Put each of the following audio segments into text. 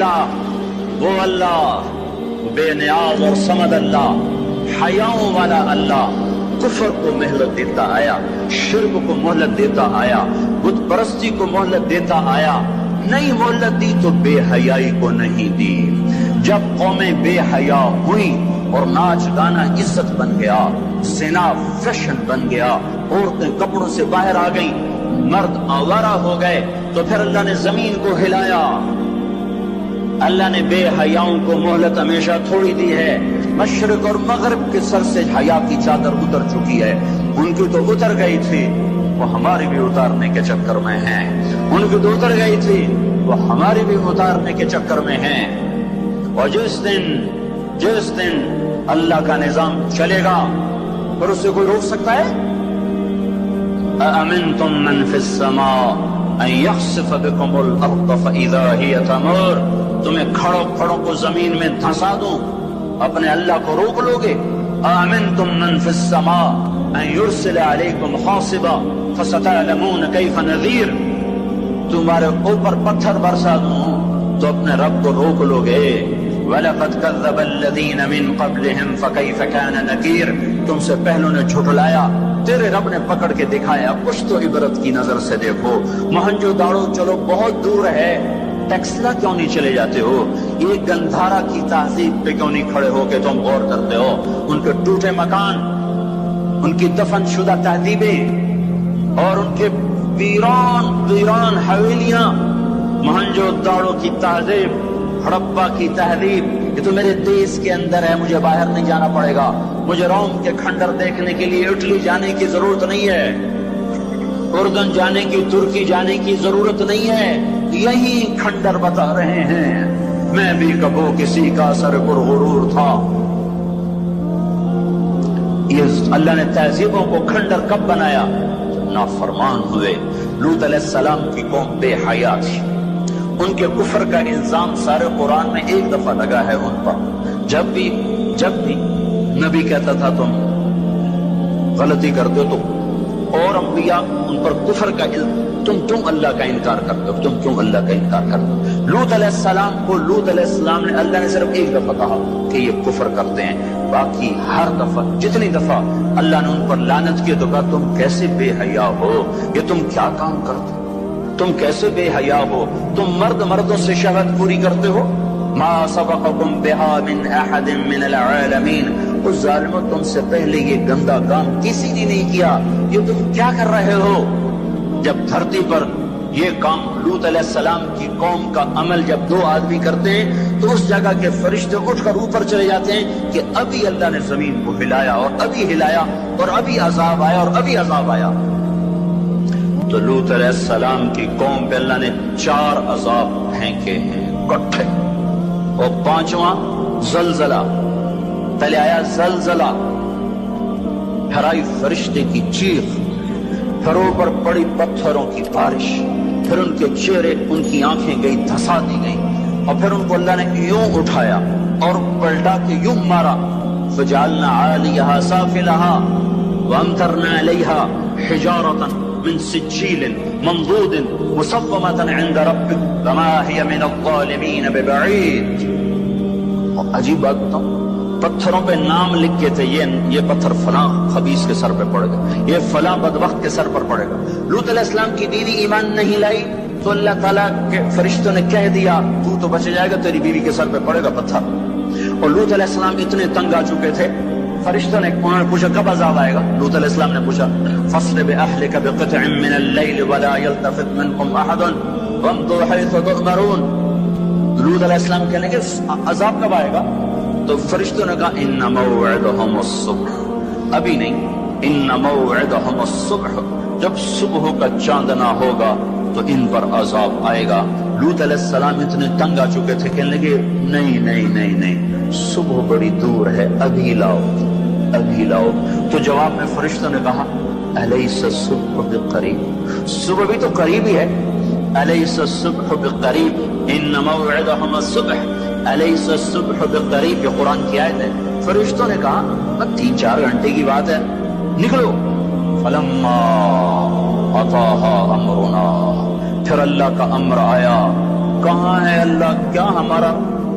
وہ اللہ بے نیاز اور صمد اللہ، حیاؤں والا اللہ کفر کو مہلت دیتا آیا، شرک کو مہلت دیتا آیا، بت پرستی کو مہلت دیتا آیا، نہیں مہلت دی تو بے حیائی کو نہیں دی۔ جب قومیں بے حیا ہوئیں اور ناچ گانا عزت بن گیا، زنا فیشن بن گیا، عورتیں کپڑوں سے باہر آ گئیں، مرد آوارہ ہو گئے، تو پھر اللہ نے زمین کو ہلایا۔ اللہ نے بے حیاؤں کو مہلت ہمیشہ تھوڑی دی ہے۔ مشرق اور مغرب کے سر سے حیا کی چادر اتر چکی ہے، ان کی تو اتر گئی تھی، وہ ہماری بھی اتارنے کے چکر میں ہیں، ان کی تو اتر گئی تھی، وہ ہماری بھی اتارنے کے چکر میں ہیں۔ اور جس دن اللہ کا نظام چلے گا پھر اسے کوئی روک سکتا ہے؟ أَأَمِنْتُمْ مَنْ فِي السَّمَاءِ أَنْ يَخْسِفَ بِكُمُ الْأَرْضَ فَإِذَا هِيَ تَمُورُ، تمہیں کھڑوں کو زمین میں دھنسا دوں، اپنے اللہ کو روک لو گے؟ أَأَمِنْتُمْ مَنْ فِي السَّمَاءِ أَنْ يُرْسِلَ عَلَيْكُمْ حَاصِبًا فَسَتَعْلَمُونَ كَيْفَ نَذِيرٌ، تمہارے اوپر پتھر برسا دوں تو اپنے رب کو روک لو گے؟ وَلَقَدْ كَذَّبَ الَّذِينَ مِن قَبْلِهِمْ فَكَيْفَ كَانَ نَكِيرٌ، تم سے پہلوں نے جھٹلایا، تیرے رب نے پکڑ کے دکھایا، کچھ تو عبرت کی نظر سے دیکھو۔ موہنجو داڑو چلو بہت دور ہے، ٹیکسلا کیوں نہیں چلے جاتے ہو؟ یہ گندھارا کی تہذیب پہ کیوں نہیں کھڑے ہو کے تم غور کرتے ہو؟ ان کے ٹوٹے مکان، ان کی دفن شدہ تہذیبیں اور ان کے ویران حویلیاں، موہنجو داڑو کی تہذیب، ہڑپا کی تہذیب، یہ تو میرے دیش کے اندر ہے، مجھے باہر نہیں جانا پڑے گا، مجھے روم کے کھنڈر دیکھنے کے لیے اٹلی جانے کی ضرورت نہیں ہے، اردن جانے کی، ترکی جانے کی ضرورت نہیں ہے، یہی کھنڈر بتا رہے ہیں۔ میں بھی کبھی کسی کا سر پر غرور تھا۔ یہ اللہ نے تہذیبوں کو کھنڈر کب بنایا؟ نافرمان ہوئے۔ لوط علیہ السلام کی قوم بے حیا تھی، ان کے کفر کا الزام سارے قرآن میں ایک دفعہ لگا ہے ان پر۔ جب بھی نبی کہتا تھا تم غلطی کرتے ہو تو، اور انبیاء ان پر کفر کا تم اللہ کا انکار کرتے ہو، تم کیوں اللہ کا انکار کرتے ہو؟ لوط علیہ السلام کو اللہ نے صرف ایک دفعہ کہا کہ یہ کفر کرتے ہیں، باقی ہر دفعہ جتنی دفعہ اللہ نے ان پر لعنت کی تو کہا تم کیسے بے حیا ہو، یہ تم کیا کام کرتے ہو، تم کیسے بے حیا ہو، تم مردوں سے شہوت پوری کرتے ہو۔ ما سبقکم بها من احد من العالمین، اس ظالموں تم سے پہلے یہ گندا کام کسی نے نہیں کیا، یہ تم کیا کر رہے ہو؟ جب دھرتی پر یہ کام لوط علیہ السلام کی قوم کا عمل جب دو آدمی کرتے ہیں تو اس جگہ کے فرشتے اٹھ کر اوپر چلے جاتے ہیں کہ ابھی اللہ نے زمین کو ہلایا اور ابھی ہلایا اور ابھی عذاب آیا اور ابھی عذاب آیا۔ تو لوط علیہ السلام کی قوم پہ اللہ نے 4 عذاب پھینکے ہیں کٹھے، اور 5واں زلزلہ۔ پہلے آیا زلزلہ، پھر آئی فرشتے کی چیخ، پھر اوپر پڑی پتھروں کی بارش، پھر ان کے چہرے، ان کی آنکھیں گئی دھسا دی گئی، اور پھر ان کو اللہ نے یوں اٹھایا اور پلٹا کے یوں مارا۔ فجعلنا عالیہا سافلہا وامطرنا علیہا حجارۃ من سجیل منضود مصومۃ عند ربک وما ہی من الظالمین ببعید۔ اور عجیب بات بتاؤں، پتھروں پہ نام لکھ کے تھے، یہ پتھر فلاں خبیث کے سر پہ پڑے گا، یہ فلاں بدبخت کے سر پر پڑے گا۔ لوط علیہ السلام کی بیوی ایمان نہیں لائی تو اللہ تعالیٰ کے فرشتوں نے کہہ دیا تو بچ جائے گا، تیری بیوی کے سر پہ پڑے گا پتھر۔ اور لوط علیہ السلام اتنے تنگ آ چکے تھے، فرشتوں نے انہوں نے پوچھا کب عذاب آئے گا؟ لوط علیہ السلام نے پوچھا فَاصْرِ بِأَهْلِكَ بِقِطْعٍ مِّنَ اللَّيْلِ وَلَا يَلْتَفِتْ مِنْكُمْ أَحَدٌ وَامْضُوا حَيْثُ تُؤْمَرُونَ۔ لوط علیہ السلام کہنے کہ عذاب کب آئے گا؟ تو فرشتوں نے کہا ان موعدہم الصبح، ابھی نہیں، ان موعدہم الصبح، جب صبح کا چاندنا ہوگا تو ان پر عذاب آئے گا۔ لوط علیہ السلام اتنے تنگ آ چکے تھے، کہنے لگے نہیں، صبح بڑی دور ہے، ابھی لاؤ۔ تو جواب میں فرشتوں نے کہا الیس الصبح بقریب، صبح بھی تو قریب ہی ہے، الیس الصبح بقریب ان موعدہم الصبح الیس الصبح بقریب، یہ قرآن کی آیت ہے۔ فرشتوں نے کہا 3-4 گھنٹے کی بات ہے، نکلو۔ فلما اتاها امرنا، پھر اللہ کا امر آیا، کہاں ہے اللہ؟ کیا ہمارا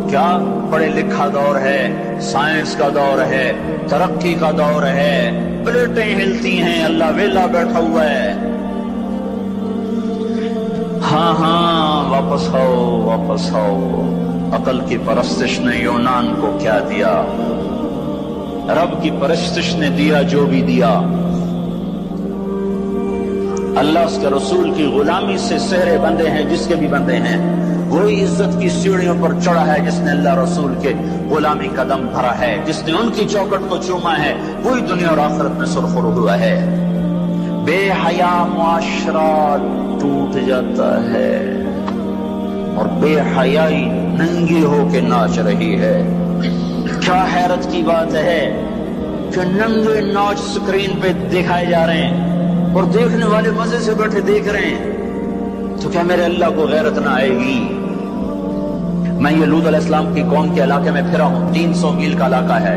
کیا پڑھے لکھا دور ہے، سائنس کا دور ہے، ترقی کا دور ہے، پلیٹیں ہلتی ہیں، اللہ ویلا بیٹھا ہوا ہے۔ ہاں ہاں واپس آؤ، واپس آؤ۔ عقل کی پرستش نے یونان کو کیا دیا؟ رب کی پرستش نے دیا جو بھی دیا۔ اللہ اس کے رسول کی غلامی سے سہرے بندے ہیں جس کے بھی بندے ہیں، وہی عزت کی سیڑھیوں پر چڑھا ہے جس نے اللہ رسول کے غلامی قدم بھرا ہے، جس نے ان کی چوکٹ کو چوما ہے، وہی دنیا اور آخرت میں سرخرو ہوا ہے۔ بے حیا معاشرہ ٹوٹ جاتا ہے اور بے حیائی ننگی ہو کے ناچ رہی ہے۔ کیا حیرت کی بات ہے کہ ننگے ناچ سکرین پہ دکھائے جا رہے ہیں اور دیکھنے والے مزے سے بیٹھے دیکھ رہے ہیں، تو کیا میرے اللہ کو غیرت نہ آئے گی؟ میں یہ لوط علیہ السلام کی قوم کے علاقے میں پھرا ہوں، 300 میل کا علاقہ ہے،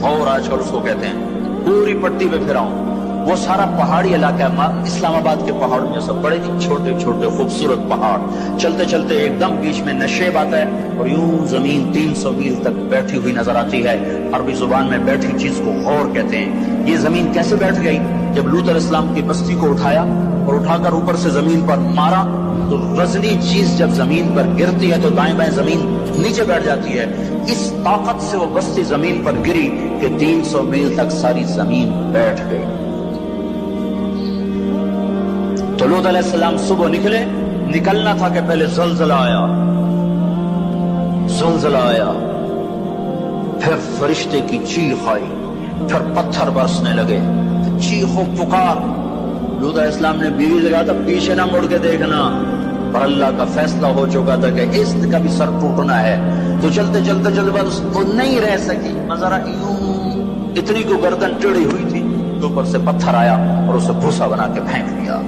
غور آج کل اس کو کہتے ہیں، پوری پٹی پہ پھرا ہوں۔ وہ سارا پہاڑی علاقہ ہے، اسلام آباد کے پہاڑوں میں سب بڑے چھوٹے چھوٹے خوبصورت پہاڑ، چلتے چلتے ایک دم بیچ میں نشیب آتا ہے اور یوں زمین 300 میل تک بیٹھی ہوئی نظر آتی ہے۔ عربی زبان میں بیٹھی چیز کو غور کہتے ہیں۔ یہ زمین کیسے بیٹھ گئی؟ جب لوط علیہ السلام کی بستی کو اٹھایا اور اٹھا کر اوپر سے زمین پر مارا تو وزنی چیز جب زمین پر گرتی ہے تو دائیں بائیں زمین نیچے بیٹھ جاتی ہے۔ اس طاقت سے وہ بستی زمین پر گری کہ 300 میل تک ساری زمین بیٹھ گئی۔ تو لوط علیہ السلام صبح نکلنا تھا کہ پہلے زلزلہ آیا، زلزلہ آیا، پھر فرشتے کی چیخ آئی، پھر پتھر برسنے لگے، چیخ و پکار۔ لوط علیہ السلام نے بیوی سے کہا تھا پیچھے نہ مڑ کے دیکھنا، پر اللہ کا فیصلہ ہو چکا تھا کہ اس کا بھی سر ٹوٹنا ہے۔ تو چلتے چلتے چلتے بس وہ نہیں رہ سکی، ذرا یوں اتنی کو گردن ٹیڑھی ہوئی تھی، اوپر سے پتھر آیا اور اسے بھوسا بنا کے پھینک دیا۔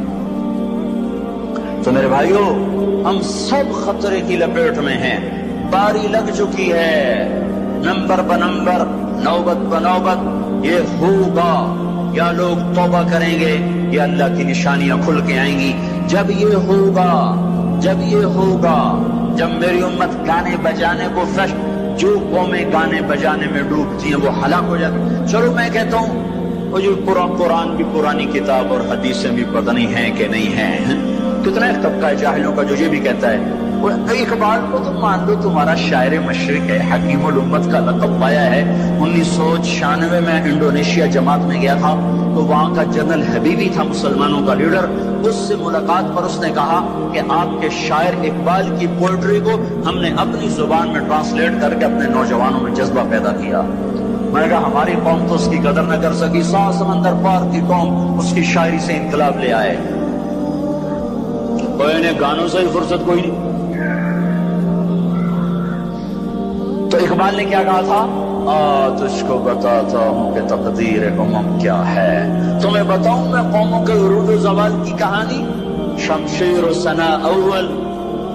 تو میرے بھائیوں، ہم سب خطرے کی لپیٹ میں ہیں، باری لگ چکی ہے، نمبر بنمبر، نوبت بنوبت یہ ہوگا۔ یا لوگ توبہ کریں گے یا اللہ کی نشانیاں کھل کے آئیں گی۔ جب یہ ہوگا، جب یہ ہوگا، جب میری امت گانے بجانے کو فرش، جو قومیں گانے بجانے میں ڈوبتی ہیں وہ ہلاک ہو جاتی۔ چلو میں کہتا ہوں وہ جو قرآن کی پرانی کتاب اور حدیثیں بھی پتہ نہیں ہیں کہ نہیں ہیں، کتنا ایک طبقہ ہے جاہلوں کا جو یہ بھی کہتا ہے وہ اقبال کو تم مان لو تمہارا شاعر مشرق ہے، حکیم الامت کا لقب پایا ہے۔ 1996 میں انڈونیشیا جماعت میں گیا تھا تو وہاں کا جنرل حبیبی تھا مسلمانوں کا لیڈر، اس سے ملاقات پر اس نے کہا کہ آپ کے شاعر اقبال کی پوئٹری کو ہم نے اپنی زبان میں ٹرانسلیٹ کر کے اپنے نوجوانوں میں جذبہ پیدا کیا۔ میں نے کہا ہماری قوم تو اس کی قدر نہ کر سکی، 100 سمندر پار کی قوم اس کی شاعری سے انقلاب لے آئے۔ کوئی نے گانوں سے ہی فرصت کوئی نہیں۔ تو اقبال نے کیا کہا تھا؟ تجھ کو بتاتا ہوں کہ تقدیر امم کیا ہے، تمہیں بتاؤں میں قوموں کے عروج و زوال کی کہانی، شمشیر و ثنا اول،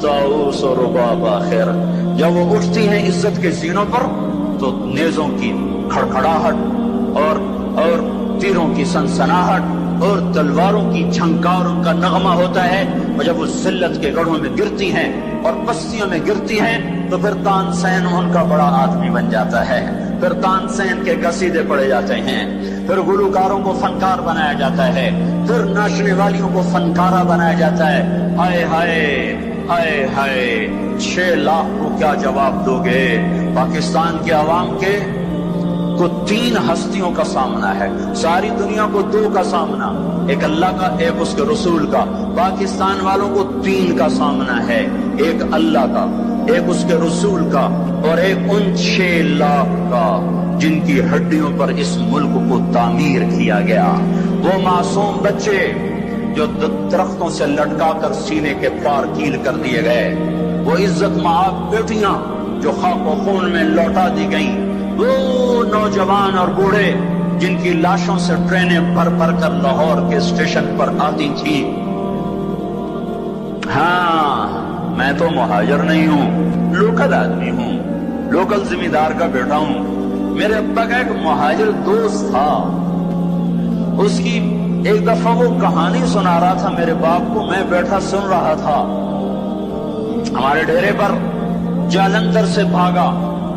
طاؤس و رباب آخر۔ جب وہ اٹھتی ہیں عزت کے زینوں پر تو نیزوں کی کھڑکھڑاہٹ اور تیروں کی سنسناہٹ اور تلواروں کی جھنکار ان کا نغمہ ہوتا ہے، اور جب وہ ذلت کے گڑھوں میں گرتی ہیں اور بستیوں میں گرتی ہیں تو پھر تان سین ان کا بڑا آدمی بن جاتا ہے، پھر تان سین کے قصیدے پڑھے جاتے ہیں، پھر گلوکاروں کو فنکار بنایا جاتا ہے، پھر ناچنے والیوں کو فنکارہ بنایا جاتا ہے۔ ہائے ہائے ہائے ہائے، 6 لاکھ کو کیا جواب دو گے؟ پاکستان کے عوام کے کو 3 ہستیوں کا سامنا ہے، ساری دنیا کو 2 کا سامنا، ایک اللہ کا ایک اس کے رسول کا۔ پاکستان والوں کو 3 کا سامنا ہے، ایک اللہ کا، ایک اس کے رسول کا اور ایک ان 6 لاکھ کا جن کی ہڈیوں پر اس ملک کو تعمیر کیا گیا۔ وہ معصوم بچے جو درختوں سے لٹکا کر سینے کے پار کیل کر دیے گئے، وہ عزت مآب بیٹیاں جو خاک و خون میں لوٹا دی گئیں، وہ نوجوان اور بوڑھے جن کی لاشوں سے ٹرینیں بھر بھر کر لاہور کے اسٹیشن پر آتی تھی۔ ہاں، میں تو مہاجر نہیں ہوں، لوکل آدمی ہوں، لوکل ذمہ دار کا بیٹا ہوں۔ میرے ابا کا ایک مہاجر دوست تھا، اس کی ایک دفعہ وہ کہانی سنا رہا تھا میرے باپ کو، میں بیٹھا سن رہا تھا۔ ہمارے ڈیرے پر جالندھر سے بھاگا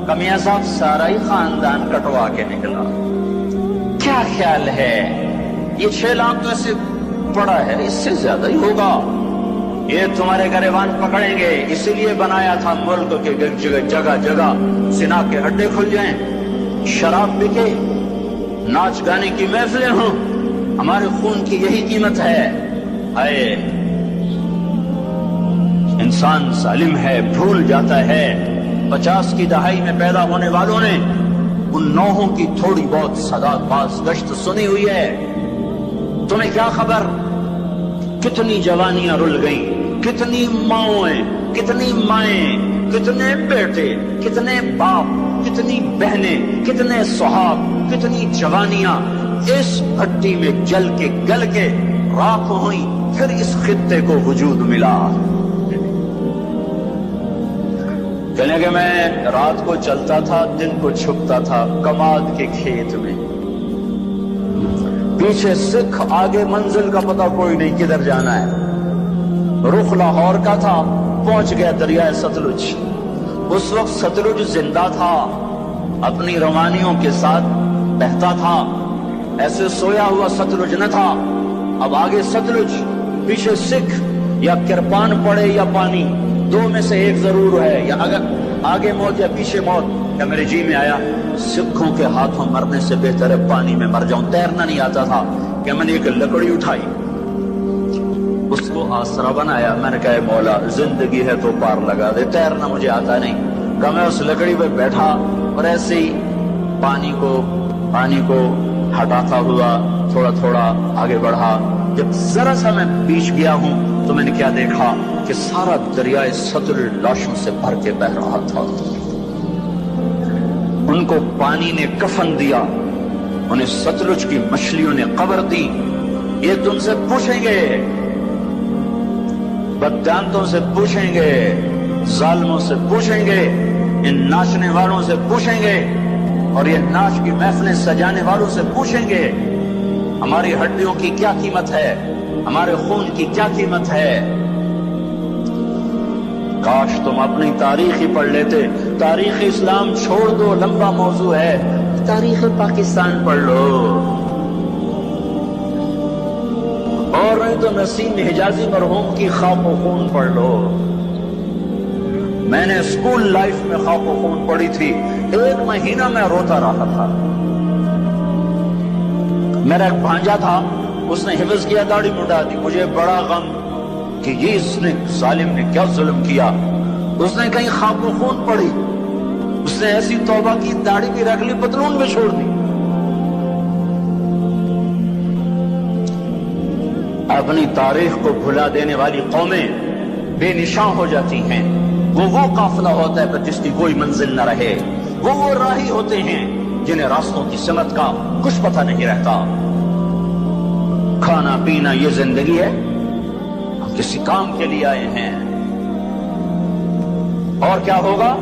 کمیاں صاحب سارا ہی خاندان کٹوا کے نکلا. کیا خیال ہے یہ 6 لاکھ تو ایسے پڑا ہے، اس سے زیادہ ہی ہوگا. یہ تمہارے گریبان پکڑیں گے، اسی لیے بنایا تھا ملک کے جگہ جگہ زنا کے اڈے کھل جائیں، شراب بکے، ناچ گانے کی محفلیں ہوں. ہمارے خون کی یہی قیمت ہے. اے انسان ظالم ہے، بھول جاتا ہے. 50 کی دہائی میں پیدا ہونے والوں نے ان نوحوں کی تھوڑی بہت صدا باز گشت سنی ہوئی ہے. تمہیں کیا خبر کتنی جوانیاں رل گئیں، کتنی ماؤں، کتنی مائیں، کتنے بیٹے، کتنے باپ، کتنی بہنیں، کتنے سہاگ، کتنی جوانیاں اس بھٹی میں جل کے گل کے راکھ ہوئی، پھر اس خطے کو وجود ملا. کہنے کہ میں رات کو چلتا تھا، دن کو چھپتا تھا کماد کے کھیت میں. پیچھے سکھ، آگے منزل کا پتہ کوئی نہیں کدھر جانا ہے. رخ لاہور کا تھا، پہنچ گیا دریائے ستلج. اس وقت ستلج زندہ تھا، اپنی روانیوں کے ساتھ بہتا تھا. ایسے سویا ہوا ستلج نہ تھا. اب آگے ستلج، پیچھے سکھ، یا کرپان پڑے یا پانی، دو میں سے ایک ضرور ہے. یا اگر آگے موت یا پیچھے موت. یا میرے جی میں آیا سکھوں کے ہاتھوں مرنے سے بہتر ہے پانی میں مر جاؤں. تیرنا نہیں آتا تھا کہ میں نے ایک لکڑی اٹھائی، اس کو آسرا بنایا. میں نے کہا مولا زندگی ہے تو پار لگا دے، تیرنا مجھے آتا نہیں. کہ میں اس لکڑی پہ بیٹھا اور ایسے ہی پانی کو ہٹاتا ہوا تھوڑا تھوڑا آگے بڑھا. جب ذرا سا میں بیچ گیا ہوں تو میں نے کیا دیکھا کہ سارا دریائے ستلج لاشوں سے بھر کے بہ رہا تھا. ان کو پانی نے کفن دیا، انہیں ستلج کی مچھلیوں نے قبر دی. یہ تم سے پوچھیں گے، بددانتوں سے پوچھیں گے، ظالموں سے پوچھیں گے، ان ناچنے والوں سے پوچھیں گے، اور یہ ناچ کی محفلیں سجانے والوں سے پوچھیں گے ہماری ہڈیوں کی کیا قیمت ہے، ہمارے خون کی کیا قیمت ہے. کاش تم اپنی تاریخ ہی پڑھ لیتے. تاریخ اسلام چھوڑ دو، لمبا موضوع ہے. تاریخ پاکستان پڑھ لو، اور نہیں تو نسیم حجازی مرحوم کی خاک و خون پڑھ لو. میں نے اسکول لائف میں خاک و خون پڑھی تھی. 1 مہینہ میں روتا رہا تھا. میرا ایک بھانجا تھا، اس نے حفظ کیا، داڑھی مڈا دی. مجھے بڑا غم کہ یہ اس نے ظالم نے کیا ظلم کیا. اس نے کہیں خاک و خون پڑھی، اس نے ایسی توبہ کی، داڑھی بھی رکھ لی، پتلون بھی چھوڑ دی. اپنی تاریخ کو بھلا دینے والی قومیں بے نشان ہو جاتی ہیں. وہ قافلہ ہوتا ہے پر جس کی کوئی منزل نہ رہے. وہ راہی ہوتے ہیں جنہیں راستوں کی سمت کا کچھ پتہ نہیں رہتا. کھانا پینا یہ زندگی ہے، ہم کسی کام کے لیے آئے ہیں. اور کیا ہوگا؟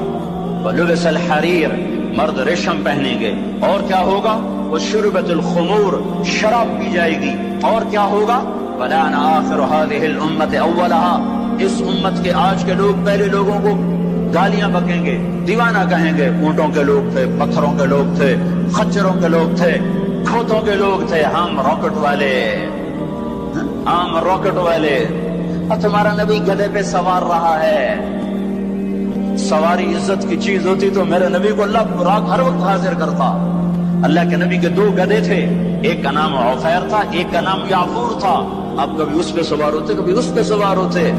وَلُبِسَ الْحَرِيرُ، مرد ریشم پہنیں گے. اور کیا ہوگا؟ وَشُرِبَتِ الْخُمُورُ، شراب پی جائے گی. اور کیا ہوگا؟ وَلَعَنَ آخِرُ هَذِهِ الْأُمَّةِ أَوَّلَهَا، اس امت کے آج کے لوگ پہلے لوگوں کو گالیاں بکیں گے، دیوانہ کہیں گے. اونٹوں کے لوگ تھے، پتھروں کے لوگ تھے، خچروں کے لوگ تھے، کھوتوں کے لوگ تھے. ہم راکٹ والے، ہم راکٹ والے. اور تمہارا نبی گدھے پہ سوار رہا ہے. سواری عزت کی چیز ہوتی تو میرے نبی کو اللہ براق ہر وقت حاضر کرتا. اللہ کے نبی کے 2 گدھے تھے، ایک کا نام عفیر تھا، ایک کا نام یعفور تھا. آپ کبھی اس پہ سوار ہوتے، کبھی اس پہ سوار ہوتے.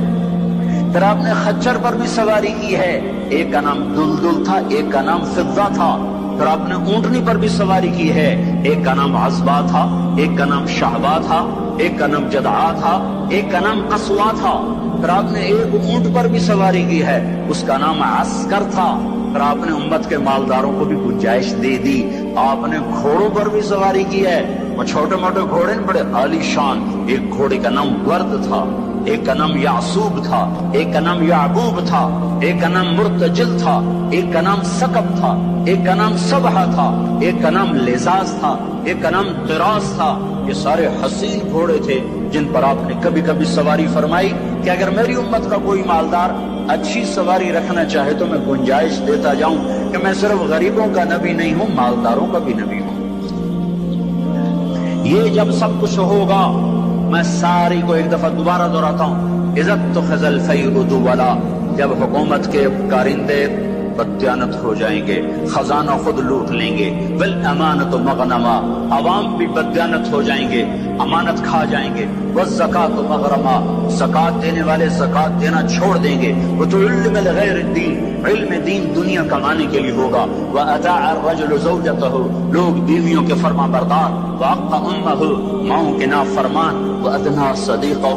پھر آپ نے خچر پر بھی سواری کی ہے، ایک کا نام دلدل تھا، ایک کا نام فضہ تھا. پھر آپ نے اونٹنی پر بھی سواری کی ہے، ایک کا نام عزبا تھا، ایک کا نام شہبا تھا، ایک کا نام جدعا تھا، ایک کا نام قصوا تھا. پھر آپ نے ایک اونٹ پر بھی سواری کی ہے، اس کا نام عسکر تھا. پھر آپ نے امت کے مالداروں کو بھی گنجائش دے دی. آپ نے گھوڑوں پر بھی سواری کی ہے، وہ چھوٹے موٹے گھوڑے بڑے عالی شان. ایک گھوڑے کا نام ورد تھا، ایک کا نام یعصوب تھا، ایک کا نام یعقوب تھا، ایک کا نام مرتجل تھا، ایک کا نام سکب تھا، ایک کا نام سبحہ تھا، ایک کا نام لزاز تھا، ایک کا نام قراس تھا. یہ سارے حسین گھوڑے تھے جن پر آپ نے کبھی کبھی سواری فرمائی کہ اگر میری امت کا کوئی مالدار اچھی سواری رکھنا چاہے تو میں گنجائش دیتا جاؤں کہ میں صرف غریبوں کا نبی نہیں ہوں، مالداروں کا بھی نبی ہوں۔ یہ جب سب کچھ ہوگا، میں ساری کو ایک دفعہ دوبارہ دہراتا ہوں، عزت تو خزل فیعد ولا، جب حکومت کے کارندے بددیانت ہو جائیں گے، خزانہ خود لوٹ لیں گے، والامانت مغنما، عوام بھی بددیانت ہو جائیں گے، امانت کھا جائیں گے، والزکات مغرما، زکات دینے والے زکات دینا چھوڑ دیں گے، وتعلم الغیر الدین، علم دین دنیا کمانے کے لیے ہوگا، واطاع الرجل زوجته، لوگ بیویوں کے فرما بردار، واقع امہ، ماؤں کے نافرمان، وادنا صدیقہ،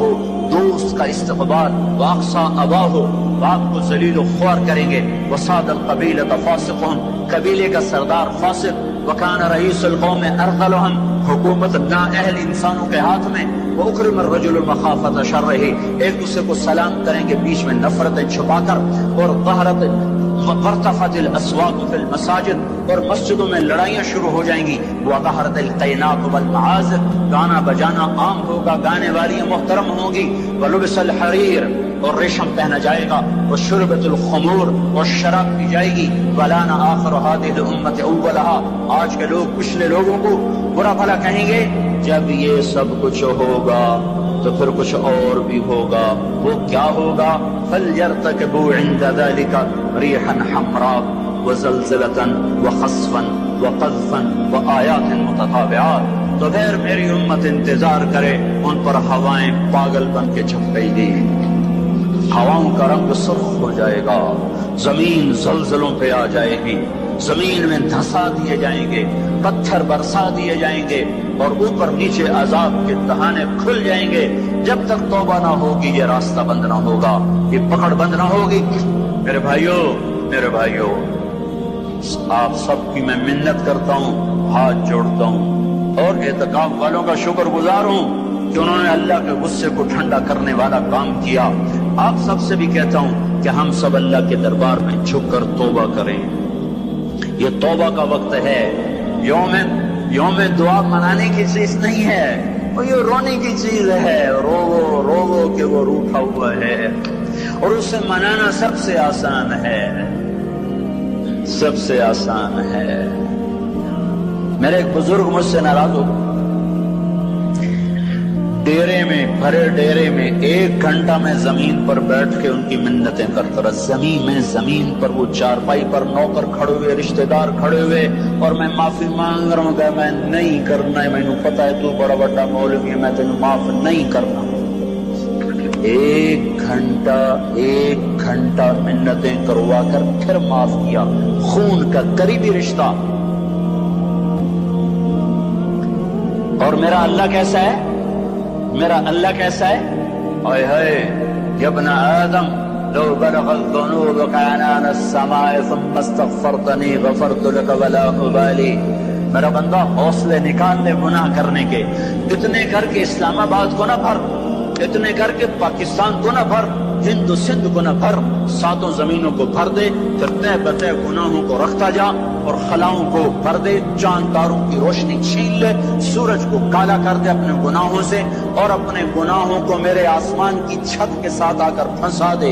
دوست کا استقبال، واقصى اباہ، باپ کو ذلیل و خوار کریں گے، وصاد القبیلۃ فاسقہم، قبیلے کا سردار فاسق، وکان رئیس القوم ارذلہم، حکومت نااہل انسانوں کے ہاتھ میں، وَأُكْرِمَ الرَّجُلُ مَخَافَةَ شَرِّهِ، ایک دوسرے کو سلام کریں گے بیچ میں نفرتیں چھپا کر، اور وَارْتَفَعَتِ الْأَصْوَاتُ فِي الْمَسَاجِدِ، اور مسجدوں میں لڑائیاں شروع ہو جائیں گی، وَظَهَرَتِ الْقَيْنَاتُ وَالْمَعَازِفُ، گانا بجانا عام ہوگا، گانے والیاں محترم ہوں گی، وَلُبِسَ الْحَرِيرُ، اور ریشم پہنا جائے گا، وَشُرْبَتِ الْخُمُورُ، اور شراب پی جائے گی، وَلَانَ آخِرُ هَذِهِ الْأُمَّةِ أَوَّلَهَا، آج کے لوگ پچھلے لوگوں کو برا بھلا کہیں گے۔ جب یہ سب کچھ ہوگا تو پھر کچھ اور بھی ہوگا، وہ کیا ہوگا؟ فَلْيَرْتَكِبُوا عِنْدَ ذَلِكَ رِيحًا حَمْرَاءَ وَزَلْزَلَةً وَخَسْفًا وَقَذْفًا وَآيَاتٍ مُتَتَابِعَاتٍ، تو پھر میری امت انتظار کرے، ان پر ہوائیں پاگل بن کے چھپے گی، ہواؤں کا رنگ سرخ ہو جائے گا، زمین زلزلوں پہ آ جائے گی، زمین میں دھسا دیے جائیں گے، پتھر برسا دیے جائیں گے، اور اوپر نیچے عذاب کے دہانے کھل جائیں گے۔ جب تک توبہ نہ ہوگی یہ راستہ بند نہ ہوگا، یہ پکڑ بند نہ ہوگی۔ میرے بھائیوں، آپ سب کی میں منت کرتا ہوں، ہاتھ جوڑتا ہوں، اور اعتکاف والوں کا شکر گزار ہوں کہ انہوں نے اللہ کے غصے کو ٹھنڈا کرنے والا کام کیا۔ آپ سب سے بھی کہتا ہوں کہ ہم سب اللہ کے دربار میں جھک کر توبہ کریں۔ یہ توبہ کا وقت ہے، یوم دعا منانے کی چیز نہیں ہے، اور یہ رونے کی چیز ہے، رو کہ وہ روٹھا ہوا ہے، اور اسے منانا سب سے آسان ہے، سب سے آسان ہے۔ میرے ایک بزرگ مجھ سے ناراض ہو، ڈیرے میں، بھرے ڈیرے میں 1 گھنٹہ میں زمین پر بیٹھ کے ان کی منتیں کرتا رہا، زمین پر وہ چارپائی پر نوکر کھڑے ہوئے، رشتہ دار کھڑے ہوئے، اور میں معافی مانگ رہا ہوں کہ میں نہیں کرنا ہے، مینوں پتہ ہے تو بڑا بڑا مولوی ہے، میں تینوں معاف نہیں کرنا۔ 1 گھنٹہ منتیں کروا کر پھر معاف کیا، خون کا قریبی رشتہ۔ اور میرا اللہ کیسا ہے؟ اے ہائے یا ابن آدم لو بلغ الذنوب عنان السماء ثم استغفرتنی غفرت لك ولا ابالی، میرا بندہ حوصلے نکال لے گناہ کرنے کے، اتنے کر کے اسلام آباد کو نہ بھر، اتنے کر کے پاکستان کو نہ بھر، ہند و سندھ کو نہ بھر، 7 زمینوں کو بھر دے، پھر تہ بتہ گناہوں کو رکھتا جا، اور خلاؤں کو بھر دے، چاند تاروں کی روشنی چھین لے، سورج کو کالا کر دے اپنے گناہوں سے، اور اپنے گناہوں کو میرے آسمان کی چھت کے ساتھ آ کر پھنسا دے۔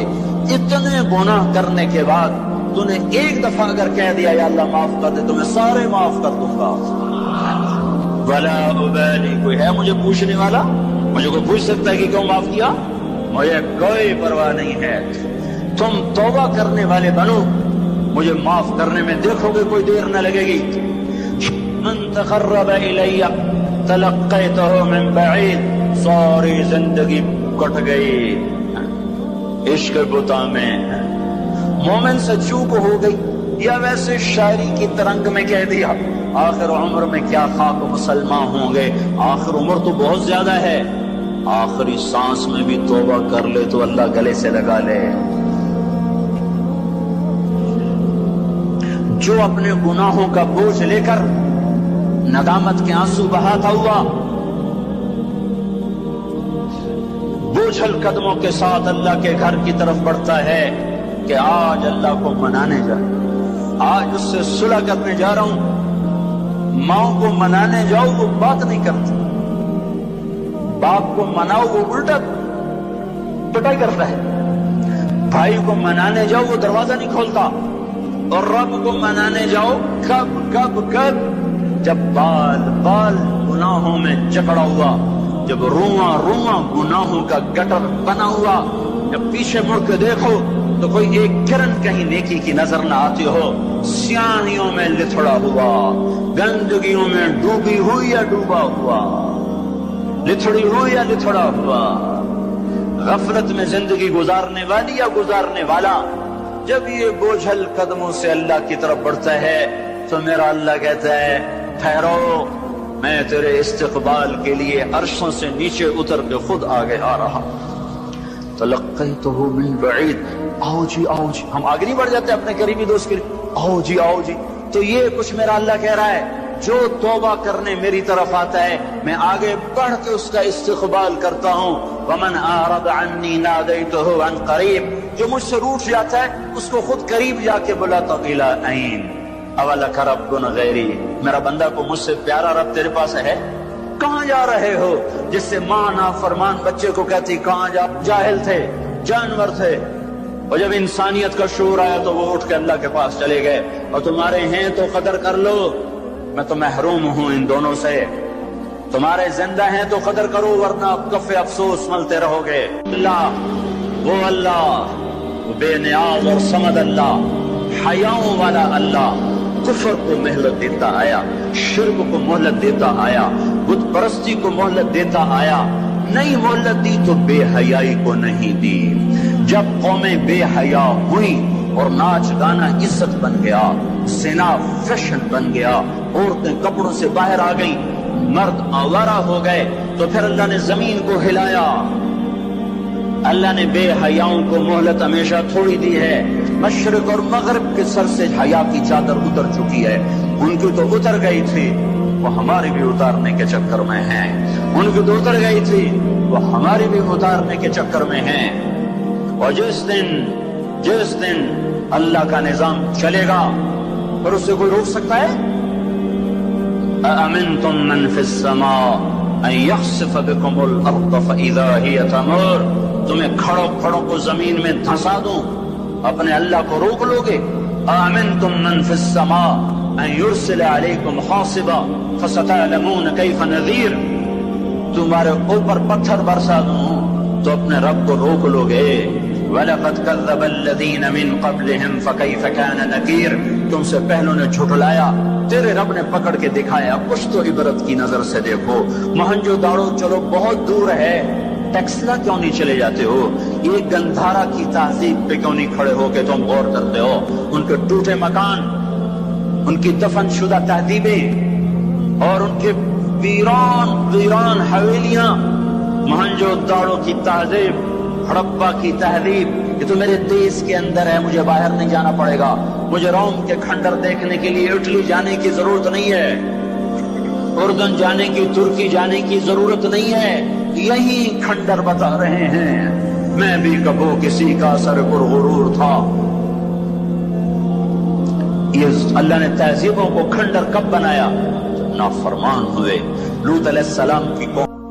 اتنے گناہ کرنے کے بعد تو نے 1 دفعہ اگر کہہ دیا یا اللہ معاف کر دے تو میں سارے معاف کر دوں گا، ولا ابالی، کوئی ہے مجھے پوچھنے والا؟ مجھے کوئی پوچھ سکتا ہے کہ کیوں معاف کیا؟ مجھے کوئی پرواہ نہیں ہے۔ تم توبہ کرنے والے بنو، مجھے معاف کرنے میں دیکھو گے کوئی دیر نہ لگے گی۔ من تقرب الی تلقیتہ من بعید، ساری زندگی کٹ گئی عشق بتا میں، مومن سے چوک ہو گئی، یا ویسے شاعری کی ترنگ میں کہہ دیا آخر عمر میں کیا خاک مسلمان ہوں گے، آخر عمر تو بہت زیادہ ہے، آخری سانس میں بھی توبہ کر لے تو اللہ گلے سے لگا لے۔ جو اپنے گناہوں کا بوجھ لے کر ندامت کے آنسو بہاتا ہوا بوجھل قدموں کے ساتھ اللہ کے گھر کی طرف بڑھتا ہے کہ آج اللہ کو منانے جا، آج اس سے صلح کرنے جا رہا ہوں، ماں کو منانے جاؤ وہ بات نہیں کرتی، باپ کو مناؤ وہ الٹا پٹائی کرتا ہے، بھائی کو منانے جاؤ وہ دروازہ نہیں کھولتا، اور رب کو منانے جاؤ کب کب کب؟ جب بال بال گناہوں میں جکڑا ہوا، جب رواں رواں گناہوں کا گٹر بنا ہوا، جب پیچھے مڑ کے دیکھو تو کوئی ایک کرن کہیں نیکی کی نظر نہ آتی ہو، سیاہیوں میں لتھڑا ہوا، گندگیوں میں ڈوبی ہوئی یا ڈوبا ہوا، لتھڑی ہوئی یا لتھڑا ہوا، غفلت میں زندگی گزارنے والی یا گزارنے والا، جب یہ بوجھل قدموں سے اللہ کی طرف بڑھتا ہے تو میرا اللہ کہتا ہے ٹھہرو، میں تیرے استقبال کے لیے عرشوں سے نیچے اتر کے خود آگے آ رہا۔ تلقیتہ من بعید، آؤ جی آؤ جی، ہم آگے نہیں بڑھ جاتے اپنے قریبی دوست کے لیے، آؤ جی۔ تو یہ کچھ میرا اللہ کہہ رہا ہے، جو توبہ کرنے میری طرف آتا ہے میں آگے بڑھ کے اس کا استقبال کرتا ہوں۔ ومن اعرض عنی نادیتہ عن قریب، جو مجھ سے روٹ جاتا ہے اس کو خود قریب جا کے بلاتا ہوں۔ الی این اولک رب غیری، میرا بندہ کو مجھ سے پیارا رب تیرے پاس ہے؟ کہاں جا رہے ہو؟ جس سے ماں نافرمان بچے کو کہتی کہاں جا، جاہل تھے، جانور تھے، اور جب انسانیت کا شعور آیا تو وہ اٹھ کے اللہ کے پاس چلے گئے۔ اور تمہارے ہیں تو قدر کر لو، میں تو محروم ہوں ان دونوں سے، تمہارے زندہ ہیں تو قدر کرو ورنہ کف افسوس ملتے رہو گے۔ اللہ وہ بے نیاز اور صمد اللہ، حیاؤں والا اللہ، کفر کو مہلت دیتا آیا، شرک کو مہلت دیتا آیا، بت پرستی کو مہلت دیتا آیا، نہیں مہلت دی تو بے حیائی کو نہیں دی۔ جب قومیں بے حیا ہوئی اور ناچ گانا عزت بن گیا، زنا فیشن بن گیا، عورتیں کپڑوں سے باہر آ گئیں، مرد آوارہ ہو گئے، تو پھر اللہ نے زمین کو ہلایا۔ اللہ نے بے حیاؤں کو مہلت ہمیشہ تھوڑی دی ہے۔ مشرق اور مغرب کے سر سے حیا کی چادر اتر چکی ہے، ان کی تو اتر گئی تھی، وہ ہماری بھی اتارنے کے چکر میں ہیں، ان کی تو اتر گئی تھی، وہ ہماری بھی اتارنے کے چکر میں ہیں۔ اور جس دن اللہ کا نظام چلے گا پھر اسے کوئی روک سکتا ہے؟ اَأَمِنْتُم مَّن فِي السَّمَاءِ أَن يَخْسِفَ بِكُمُ الْأَرْضَ فَإِذَا هِيَ تَمُورُ، تمہیں کھڑوں کو زمین میں دھنسا دوں، اپنے اللہ کو روک لو گے؟ اَأَمِنْتُم مَّن فِي السَّمَاءِ أَن يُرْسِلَ عَلَيْكُمْ حَاصِبًا فَسَتَعْلَمُونَ كَيْفَ نَذِيرِ، تمہارے اوپر پتھر برسا دوں تو اپنے رب کو روک لو گے؟ وَلَقَدْ كَذَّبَ الَّذِينَ مِن قَبْلِهِمْ فَكَيْفَ كَانَ نَكِيرٌ، تم سے پہلوں نے جھٹلایا، تیرے رب نے پکڑ کے دکھایا، کچھ تو عبرت کی نظر سے دیکھو۔ مہنجو داڑو چلو بہت دور ہے، ٹیکسلا کیوں نہیں چلے جاتے ہو؟ یہ گندھارا کی تہذیب پہ کیوں نہیں کھڑے ہو کہ تم غور کرتے ہو؟ ان کے ٹوٹے مکان، ان کی دفن شدہ تہذیبیں اور ان کے ویران حویلیاں، مہنجو داڑو کی تہذیب، ہڑپا کی تہذیب، یہ تو میرے دیش کے اندر ہے، مجھے باہر نہیں جانا پڑے گا، مجھے روم کے کھنڈر دیکھنے کے لیے اٹلی جانے کی ضرورت نہیں ہے، اردن جانے کی، ترکی جانے کی ضرورت نہیں ہے، یہی کھنڈر بتا رہے ہیں۔ میں بھی کبھی کسی کا سر پر غرور تھا۔ یہ اللہ نے تہذیبوں کو کھنڈر کب بنایا؟ نافرمان ہوئے۔ لوط علیہ السلام کی قوم